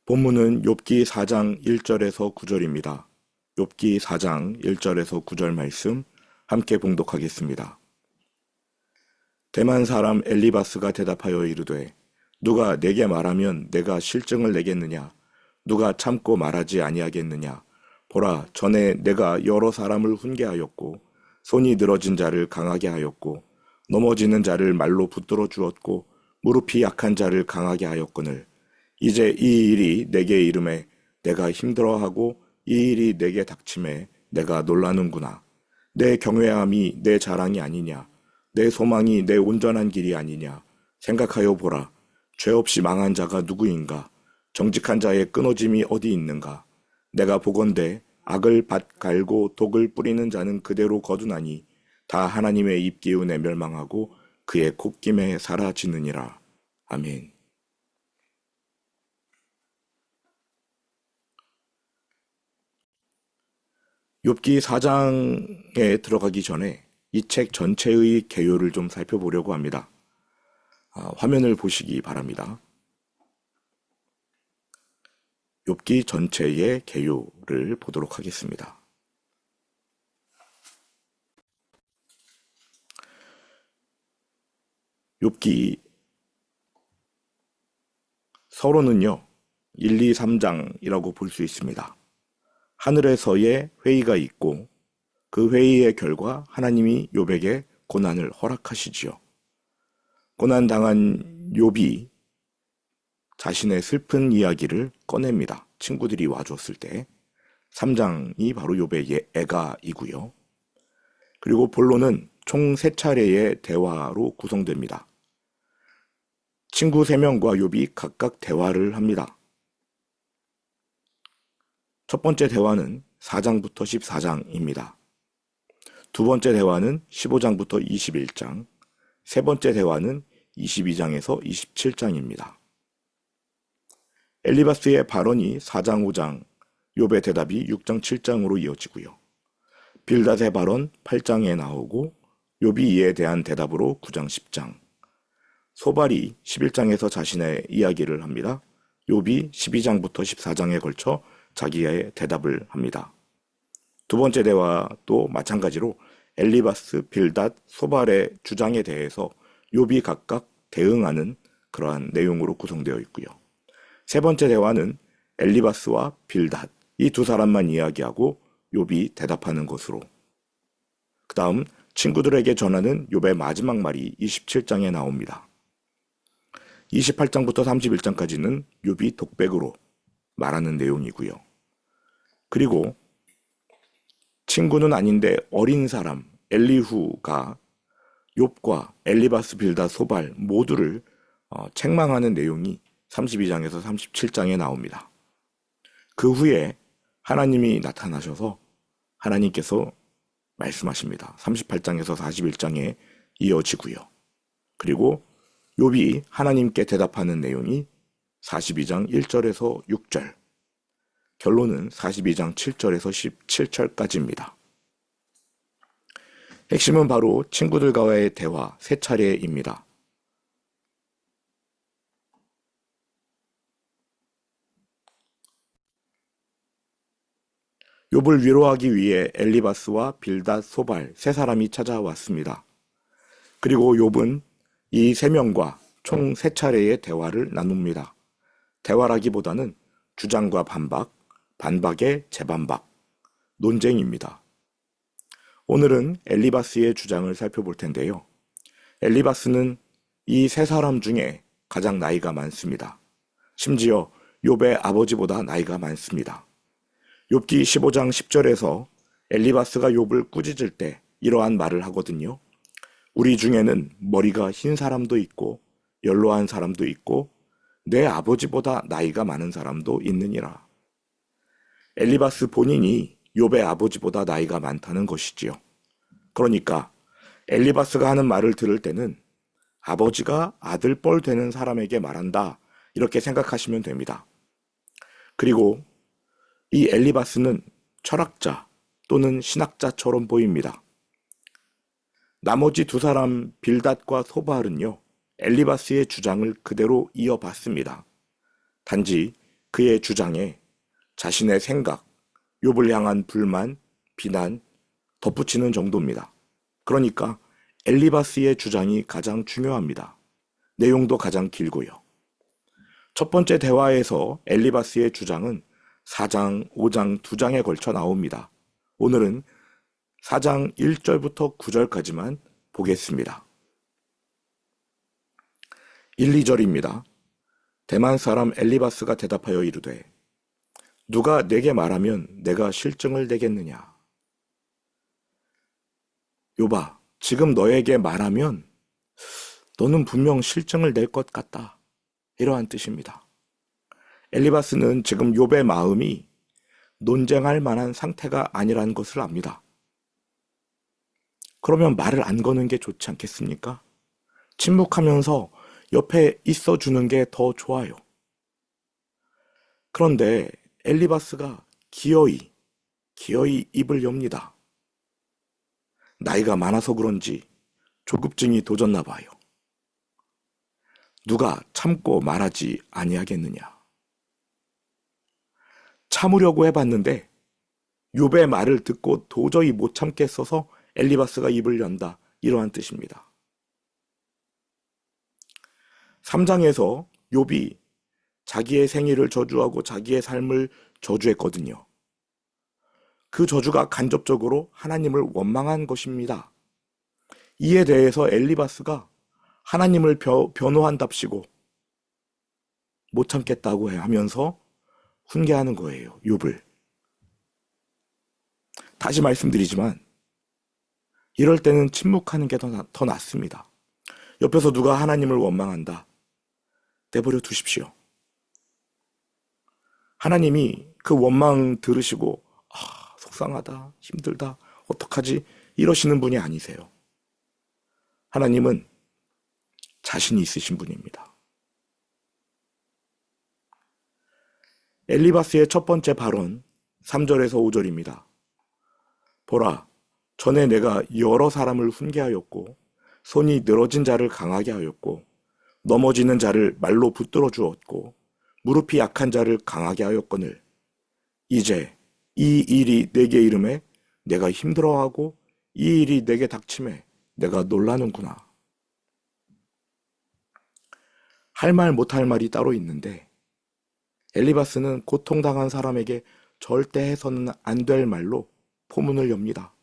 본문은 욥기 4장 1절에서 9절입니다. 욥기 4장 1절에서 9절 말씀 함께 봉독하겠습니다. 대만 사람 엘리바스가 대답하여 이르되 누가 내게 말하면 내가 실증을 내겠느냐? 누가 참고 말하지 아니하겠느냐? 보라, 전에 내가 여러 사람을 훈계하였고 손이 늘어진 자를 강하게 하였고 넘어지는 자를 말로 붙들어 주었고 무릎이 약한 자를 강하게 하였거늘 이제 이 일이 내게 이름에 내가 힘들어하고 이 일이 내게 닥침에 내가 놀라는구나. 내 경외함이 내 자랑이 아니냐? 내 소망이 내 온전한 길이 아니냐? 생각하여 보라. 죄 없이 망한 자가 누구인가? 정직한 자의 끊어짐이 어디 있는가? 내가 보건대 악을 밭 갈고 독을 뿌리는 자는 그대로 거두나니 다 하나님의 입기운에 멸망하고 그의 콧김에 사라지느니라. 아멘. 욥기 4장에 들어가기 전에 이 책 전체의 개요를 좀 살펴보려고 합니다. 화면을 보시기 바랍니다. 욥기 전체의 개요를 보도록 하겠습니다. 욥기 서론은요 1, 2, 3장이라고 볼 수 있습니다. 하늘에서의 회의가 있고 그 회의의 결과 하나님이 욥에게 고난을 허락하시지요. 고난당한 욥이 자신의 슬픈 이야기를 꺼냅니다. 친구들이 와줬을 때 3장이 바로 욥의 애가이고요. 그리고 본론은 총 3차례의 대화로 구성됩니다. 친구 3명과 욥이 각각 대화를 합니다. 첫 번째 대화는 4장부터 14장입니다. 두 번째 대화는 15장부터 21장, 세 번째 대화는 22장에서 27장입니다. 엘리바스의 발언이 4장, 5장, 욥의 대답이 6장, 7장으로 이어지고요. 빌닷의 발언 8장에 나오고 욥이 이에 대한 대답으로 9장, 10장, 소발이 11장에서 자신의 이야기를 합니다. 욥이 12장부터 14장에 걸쳐 자기의 대답을 합니다. 두 번째 대화도 마찬가지로 엘리바스, 빌닷, 소발의 주장에 대해서 욥이 각각 대응하는 그러한 내용으로 구성되어 있고요. 세 번째 대화는 엘리바스와 빌닷 이 두 사람만 이야기하고 욥이 대답하는 것으로, 그 다음 친구들에게 전하는 욥의 마지막 말이 27장에 나옵니다. 28장부터 31장까지는 욥이 독백으로 말하는 내용이고요. 그리고 친구는 아닌데 어린 사람 엘리후가 욥과 엘리바스, 빌닷, 소발 모두를 책망하는 내용이 32장에서 37장에 나옵니다. 그 후에 하나님이 나타나셔서 하나님께서 말씀하십니다. 38장에서 41장에 이어지고요. 그리고 욥이 하나님께 대답하는 내용이 42장 1절에서 6절, 결론은 42장 7절에서 17절까지입니다. 핵심은 바로 친구들과의 대화 3차례입니다. 욥을 위로하기 위해 엘리바스와 빌닷, 소발 3사람이 찾아왔습니다. 그리고 욥은 이 3명과 총 3차례의 대화를 나눕니다. 대화라기보다는 주장과 반박, 반박의 재반박, 논쟁입니다. 오늘은 엘리바스의 주장을 살펴볼 텐데요. 엘리바스는 이 3사람 중에 가장 나이가 많습니다. 심지어 욥의 아버지보다 나이가 많습니다. 욥기 15장 10절에서 엘리바스가 욥을 꾸짖을 때 이러한 말을 하거든요. 우리 중에는 머리가 흰 사람도 있고 연로한 사람도 있고 내 아버지보다 나이가 많은 사람도 있느니라. 엘리바스 본인이 욥의 아버지보다 나이가 많다는 것이지요. 그러니까 엘리바스가 하는 말을 들을 때는 아버지가 아들뻘 되는 사람에게 말한다, 이렇게 생각하시면 됩니다. 그리고 이 엘리바스는 철학자 또는 신학자처럼 보입니다. 나머지 두 사람 빌닷과 소발은요, 엘리바스의 주장을 그대로 이어받습니다. 단지 그의 주장에 자신의 생각, 욥을 향한 불만, 비난, 덧붙이는 정도입니다. 그러니까 엘리바스의 주장이 가장 중요합니다. 내용도 가장 길고요. 첫 번째 대화에서 엘리바스의 주장은 4장, 5장, 2장에 걸쳐 나옵니다. 오늘은 4장 1절부터 9절까지만 보겠습니다. 1, 2절입니다. 대만 사람 엘리바스가 대답하여 이르되 누가 내게 말하면 내가 실증을 내겠느냐. 욥아, 지금 너에게 말하면 너는 분명 실증을 낼 것 같다. 이러한 뜻입니다. 엘리바스는 지금 욥의 마음이 논쟁할 만한 상태가 아니라는 것을 압니다. 그러면 말을 안 거는 게 좋지 않겠습니까? 침묵하면서 옆에 있어주는 게 더 좋아요. 그런데 엘리바스가 기어이 입을 엽니다. 나이가 많아서 그런지 조급증이 도졌나 봐요. 누가 참고 말하지 아니하겠느냐. 참으려고 해봤는데 욥의 말을 듣고 도저히 못 참겠어서 엘리바스가 입을 연다. 이러한 뜻입니다. 3장에서 욥이 자기의 생일을 저주하고 자기의 삶을 저주했거든요. 그 저주가 간접적으로 하나님을 원망한 것입니다. 이에 대해서 엘리바스가 하나님을 변호한답시고 못 참겠다고 하면서 훈계하는 거예요. 욥을. 다시 말씀드리지만 이럴 때는 침묵하는 게 더 낫습니다. 옆에서 누가 하나님을 원망한다. 내버려 두십시오. 하나님이 그 원망 들으시고 속상하다, 힘들다, 어떡하지? 이러시는 분이 아니세요. 하나님은 자신이 있으신 분입니다. 엘리바스의 첫 번째 발언 3절에서 5절입니다. 보라, 전에 내가 여러 사람을 훈계하였고 손이 늘어진 자를 강하게 하였고 넘어지는 자를 말로 붙들어 주었고 무릎이 약한 자를 강하게 하였거늘 이제 이 일이 내게 이름에 내가 힘들어하고 이 일이 내게 닥침에 내가 놀라는구나. 할 말 못할 말이 따로 있는데 엘리바스는 고통당한 사람에게 절대 해서는 안 될 말로 포문을 엽니다.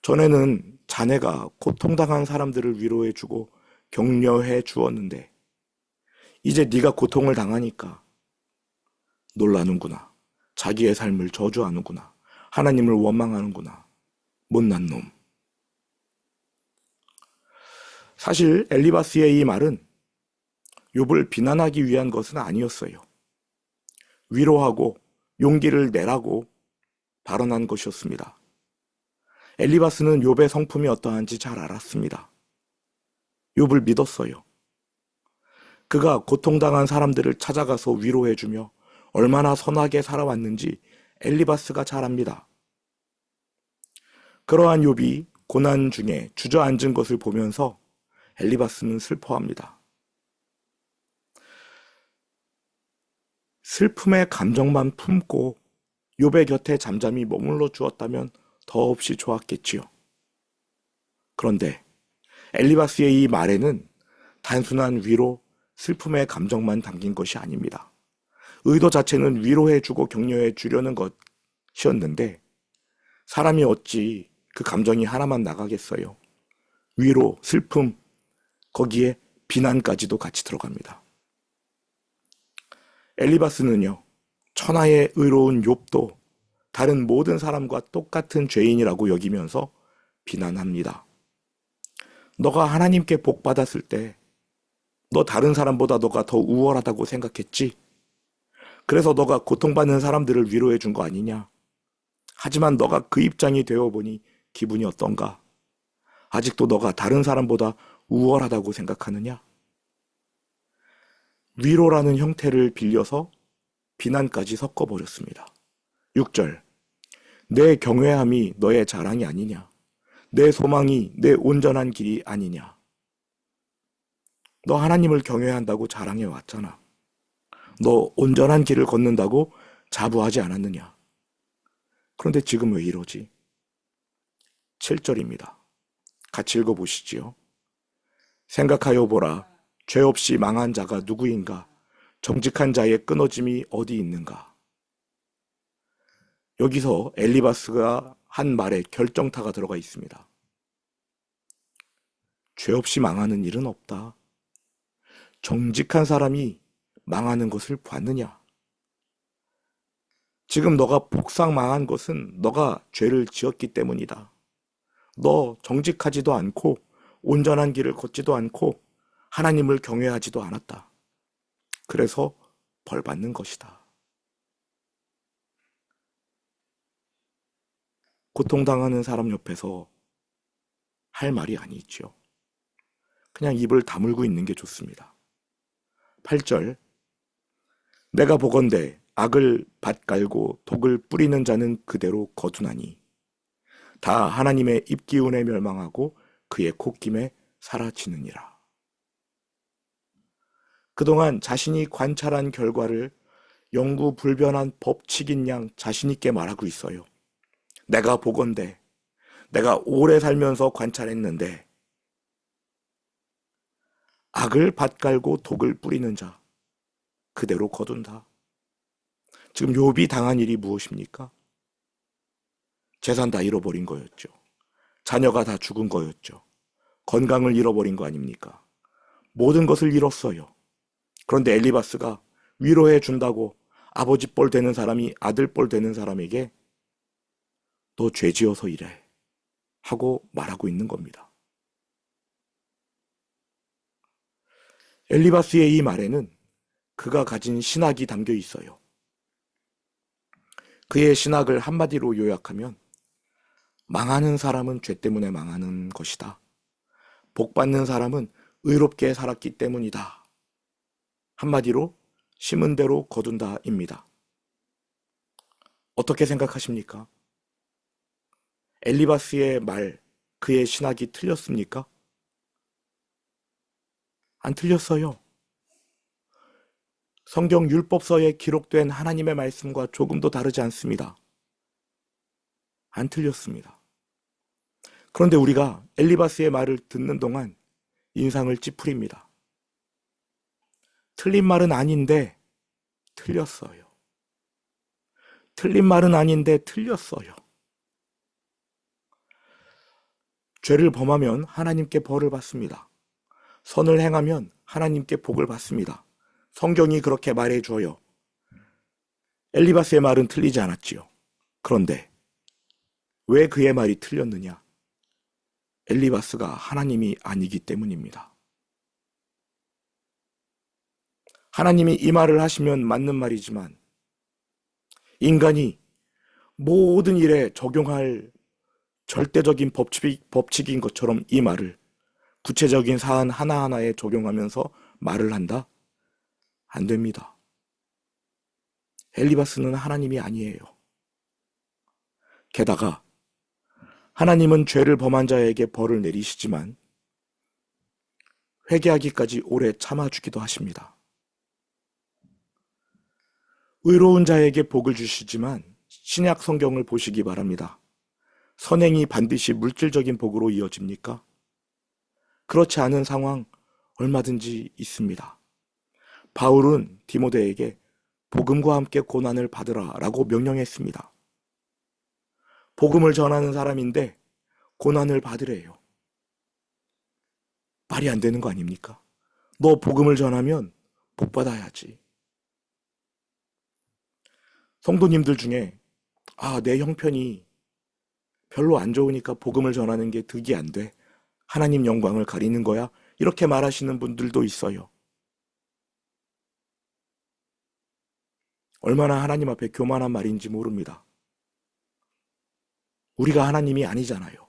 전에는 자네가 고통당한 사람들을 위로해주고 격려해 주었는데 이제 네가 고통을 당하니까 놀라는구나. 자기의 삶을 저주하는구나. 하나님을 원망하는구나. 못난 놈. 사실 엘리바스의 이 말은 욥을 비난하기 위한 것은 아니었어요. 위로하고 용기를 내라고 발언한 것이었습니다. 엘리바스는 욥의 성품이 어떠한지 잘 알았습니다. 욥을 믿었어요. 그가 고통당한 사람들을 찾아가서 위로해주며 얼마나 선하게 살아왔는지 엘리바스가 잘 압니다. 그러한 욥이 고난 중에 주저앉은 것을 보면서 엘리바스는 슬퍼합니다. 슬픔의 감정만 품고 욥의 곁에 잠잠히 머물러 주었다면 더없이 좋았겠지요. 그런데 엘리바스의 이 말에는 단순한 위로, 슬픔의 감정만 담긴 것이 아닙니다. 의도 자체는 위로해주고 격려해 주려는 것이었는데 사람이 어찌 그 감정이 하나만 나가겠어요. 위로, 슬픔, 거기에 비난까지도 같이 들어갑니다. 엘리바스는요, 천하의 의로운 욥도 다른 모든 사람과 똑같은 죄인이라고 여기면서 비난합니다. 너가 하나님께 복 받았을 때 너 다른 사람보다 너가 더 우월하다고 생각했지? 그래서 너가 고통받는 사람들을 위로해 준 거 아니냐? 하지만 너가 그 입장이 되어보니 기분이 어떤가? 아직도 너가 다른 사람보다 우월하다고 생각하느냐? 위로라는 형태를 빌려서 비난까지 섞어버렸습니다. 6절. 내 경외함이 너의 자랑이 아니냐? 내 소망이 내 온전한 길이 아니냐? 너 하나님을 경외한다고 자랑해 왔잖아. 너 온전한 길을 걷는다고 자부하지 않았느냐? 그런데 지금 왜 이러지? 7절입니다. 같이 읽어보시지요. 생각하여 보라. 죄 없이 망한 자가 누구인가? 정직한 자의 끊어짐이 어디 있는가? 여기서 엘리바스가 한 말에 결정타가 들어가 있습니다. 죄 없이 망하는 일은 없다. 정직한 사람이 망하는 것을 봤느냐? 지금 너가 폭삭 망한 것은 너가 죄를 지었기 때문이다. 너 정직하지도 않고 온전한 길을 걷지도 않고 하나님을 경외하지도 않았다. 그래서 벌 받는 것이다. 고통당하는 사람 옆에서 할 말이 아니지요. 그냥 입을 다물고 있는 게 좋습니다. 8절 내가 보건대 악을 밭갈고 독을 뿌리는 자는 그대로 거두나니 다 하나님의 입기운에 멸망하고 그의 콧김에 사라지느니라. 그동안 자신이 관찰한 결과를 영구불변한 법칙인 양 자신있게 말하고 있어요. 내가 보건대 내가 오래 살면서 관찰했는데 악을 밭갈고 독을 뿌리는 자 그대로 거둔다. 지금 욥이 당한 일이 무엇입니까? 재산 다 잃어버린 거였죠. 자녀가 다 죽은 거였죠. 건강을 잃어버린 거 아닙니까? 모든 것을 잃었어요. 그런데 엘리바스가 위로해 준다고 아버지 뻘 되는 사람이 아들 뻘 되는 사람에게 너 죄 지어서 이래 하고 말하고 있는 겁니다. 엘리바스의 이 말에는 그가 가진 신학이 담겨 있어요. 그의 신학을 한마디로 요약하면 망하는 사람은 죄 때문에 망하는 것이다. 복 받는 사람은 의롭게 살았기 때문이다. 한마디로 심은 대로 거둔다입니다. 어떻게 생각하십니까? 엘리바스의 말, 그의 신학이 틀렸습니까? 안 틀렸어요. 성경 율법서에 기록된 하나님의 말씀과 조금도 다르지 않습니다. 안 틀렸습니다. 그런데 우리가 엘리바스의 말을 듣는 동안 인상을 찌푸립니다. 틀린 말은 아닌데 틀렸어요. 틀린 말은 아닌데 틀렸어요. 죄를 범하면 하나님께 벌을 받습니다. 선을 행하면 하나님께 복을 받습니다. 성경이 그렇게 말해줘요. 엘리바스의 말은 틀리지 않았지요. 그런데 왜 그의 말이 틀렸느냐? 엘리바스가 하나님이 아니기 때문입니다. 하나님이 이 말을 하시면 맞는 말이지만 인간이 모든 일에 적용할 절대적인 법칙인 것처럼 이 말을 구체적인 사안 하나하나에 적용하면서 말을 한다? 안 됩니다. 엘리바스는 하나님이 아니에요. 게다가 하나님은 죄를 범한 자에게 벌을 내리시지만 회개하기까지 오래 참아주기도 하십니다. 의로운 자에게 복을 주시지만 신약 성경을 보시기 바랍니다. 선행이 반드시 물질적인 복으로 이어집니까? 그렇지 않은 상황 얼마든지 있습니다. 바울은 디모데에게 복음과 함께 고난을 받으라 라고 명령했습니다. 복음을 전하는 사람인데 고난을 받으래요. 말이 안 되는 거 아닙니까? 너 복음을 전하면 복 받아야지. 성도님들 중에 내 형편이 별로 안 좋으니까 복음을 전하는 게 득이 안 돼. 하나님 영광을 가리는 거야. 이렇게 말하시는 분들도 있어요. 얼마나 하나님 앞에 교만한 말인지 모릅니다. 우리가 하나님이 아니잖아요.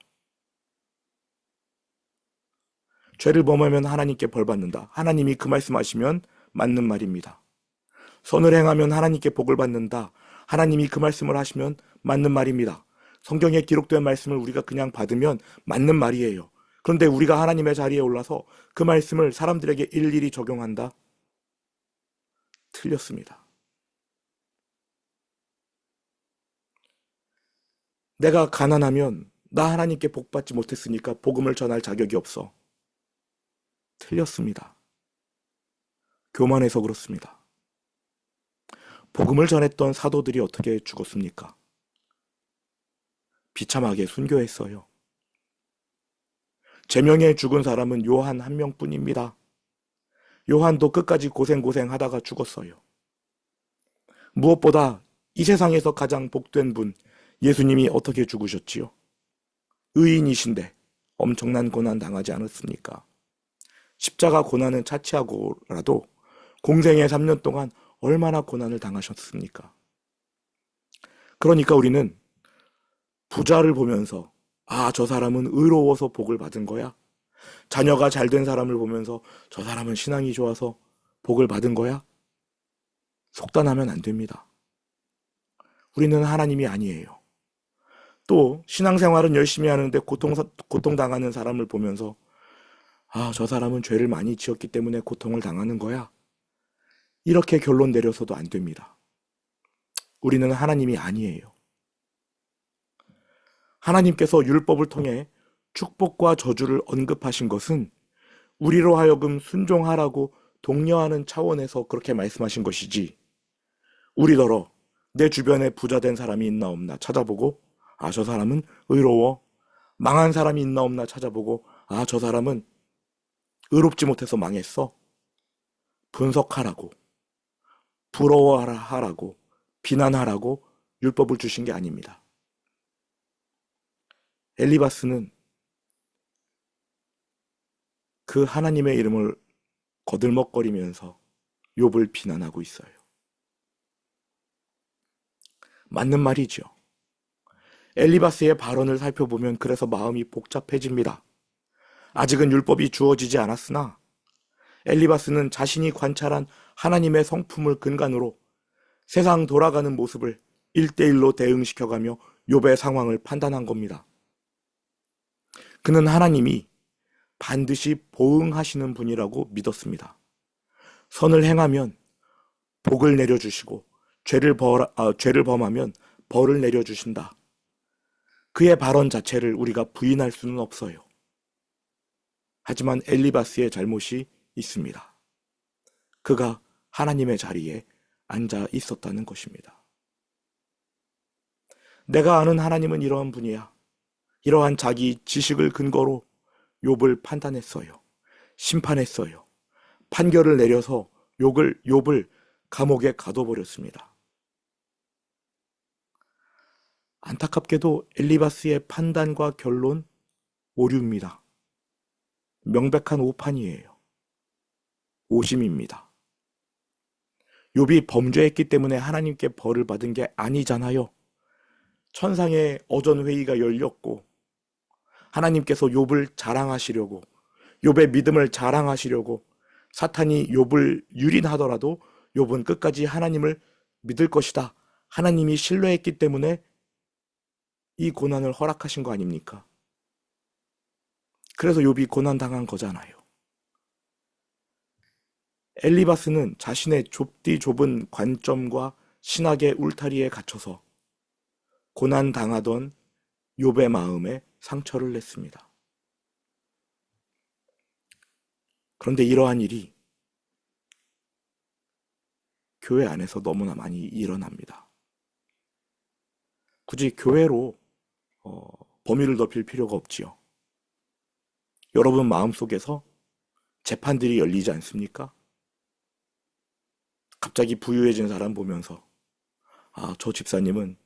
죄를 범하면 하나님께 벌 받는다. 하나님이 그 말씀하시면 맞는 말입니다. 선을 행하면 하나님께 복을 받는다. 하나님이 그 말씀을 하시면 맞는 말입니다. 성경에 기록된 말씀을 우리가 그냥 받으면 맞는 말이에요. 그런데 우리가 하나님의 자리에 올라서 그 말씀을 사람들에게 일일이 적용한다? 틀렸습니다. 내가 가난하면 나 하나님께 복 받지 못했으니까 복음을 전할 자격이 없어. 틀렸습니다. 교만해서 그렇습니다. 복음을 전했던 사도들이 어떻게 죽었습니까? 비참하게 순교했어요. 제명에 죽은 사람은 요한 한 명뿐입니다. 요한도 끝까지 고생하다가 죽었어요. 무엇보다 이 세상에서 가장 복된 분, 예수님이 어떻게 죽으셨지요? 의인이신데 엄청난 고난 당하지 않았습니까? 십자가 고난은 차치하고라도 공생의 3년 동안 얼마나 고난을 당하셨습니까? 그러니까 우리는 부자를 보면서 저 사람은 의로워서 복을 받은 거야. 자녀가 잘된 사람을 보면서 저 사람은 신앙이 좋아서 복을 받은 거야. 속단하면 안 됩니다. 우리는 하나님이 아니에요. 또 신앙생활은 열심히 하는데 고통당하는 사람을 보면서 저 사람은 죄를 많이 지었기 때문에 고통을 당하는 거야. 이렇게 결론 내려서도 안 됩니다. 우리는 하나님이 아니에요. 하나님께서 율법을 통해 축복과 저주를 언급하신 것은 우리로 하여금 순종하라고 독려하는 차원에서 그렇게 말씀하신 것이지, 우리더러 내 주변에 부자된 사람이 있나 없나 찾아보고 저 사람은 의로워, 망한 사람이 있나 없나 찾아보고 저 사람은 의롭지 못해서 망했어, 분석하라고, 부러워하라고, 비난하라고 율법을 주신 게 아닙니다. 엘리바스는 그 하나님의 이름을 거들먹거리면서 욥을 비난하고 있어요. 맞는 말이죠. 엘리바스의 발언을 살펴보면 그래서 마음이 복잡해집니다. 아직은 율법이 주어지지 않았으나 엘리바스는 자신이 관찰한 하나님의 성품을 근간으로 세상 돌아가는 모습을 1대1로 대응시켜가며 욥의 상황을 판단한 겁니다. 그는 하나님이 반드시 보응하시는 분이라고 믿었습니다. 선을 행하면 복을 내려주시고 죄를 범하면 벌을 내려주신다. 그의 발언 자체를 우리가 부인할 수는 없어요. 하지만 엘리바스의 잘못이 있습니다. 그가 하나님의 자리에 앉아 있었다는 것입니다. 내가 아는 하나님은 이러한 분이야. 이러한 자기 지식을 근거로 욥을 판단했어요. 심판했어요. 판결을 내려서 욥을 감옥에 가둬버렸습니다. 안타깝게도 엘리바스의 판단과 결론 오류입니다. 명백한 오판이에요. 오심입니다. 욥이 범죄했기 때문에 하나님께 벌을 받은 게 아니잖아요. 천상의 어전회의가 열렸고 하나님께서 욥을 자랑하시려고, 욥의 믿음을 자랑하시려고 사탄이 욥을 유린하더라도 욥은 끝까지 하나님을 믿을 것이다, 하나님이 신뢰했기 때문에 이 고난을 허락하신 거 아닙니까? 그래서 욥이 고난당한 거잖아요. 엘리바스는 자신의 좁은 관점과 신학의 울타리에 갇혀서 고난당하던 욥의 마음에 상처를 냈습니다. 그런데 이러한 일이 교회 안에서 너무나 많이 일어납니다. 굳이 교회로 범위를 넓힐 필요가 없지요. 여러분 마음속에서 재판들이 열리지 않습니까? 갑자기 부유해진 사람 보면서 저 집사님은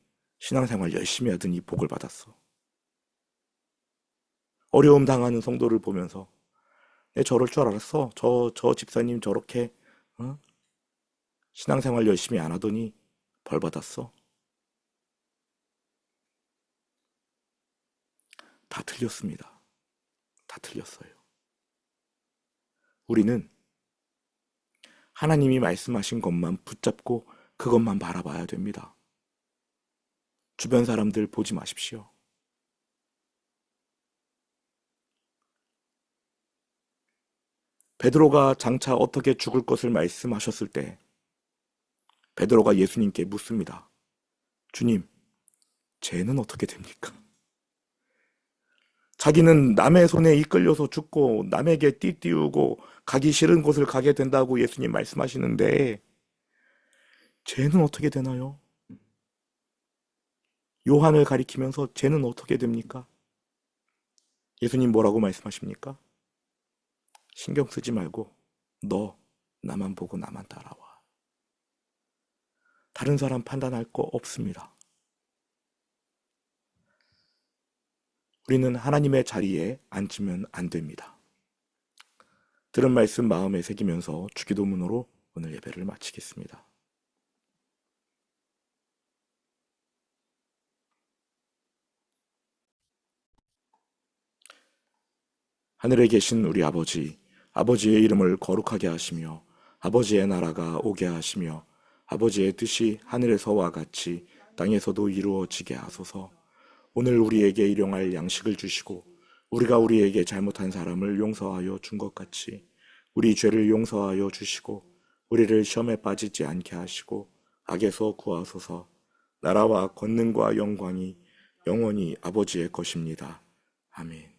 신앙생활 열심히 하더니 복을 받았어. 어려움 당하는 성도를 보면서 저럴 줄 알았어. 저 집사님 저렇게 신앙생활 열심히 안 하더니 벌 받았어. 다 틀렸습니다. 다 틀렸어요. 우리는 하나님이 말씀하신 것만 붙잡고 그것만 바라봐야 됩니다. 주변 사람들 보지 마십시오. 베드로가 장차 어떻게 죽을 것을 말씀하셨을 때 베드로가 예수님께 묻습니다. 주님, 죄는 어떻게 됩니까? 자기는 남의 손에 이끌려서 죽고 남에게 띠띠우고 가기 싫은 곳을 가게 된다고 예수님 말씀하시는데 죄는 어떻게 되나요? 요한을 가리키면서 죄는 어떻게 됩니까? 예수님 뭐라고 말씀하십니까? 신경 쓰지 말고 너 나만 보고 나만 따라와. 다른 사람 판단할 거 없습니다. 우리는 하나님의 자리에 앉으면 안 됩니다. 들은 말씀 마음에 새기면서 주기도문으로 오늘 예배를 마치겠습니다. 하늘에 계신 우리 아버지, 아버지의 이름을 거룩하게 하시며 아버지의 나라가 오게 하시며 아버지의 뜻이 하늘에서와 같이 땅에서도 이루어지게 하소서. 오늘 우리에게 일용할 양식을 주시고 우리가 우리에게 잘못한 사람을 용서하여 준 것 같이 우리 죄를 용서하여 주시고 우리를 시험에 빠지지 않게 하시고 악에서 구하소서. 나라와 권능과 영광이 영원히 아버지의 것입니다. 아멘.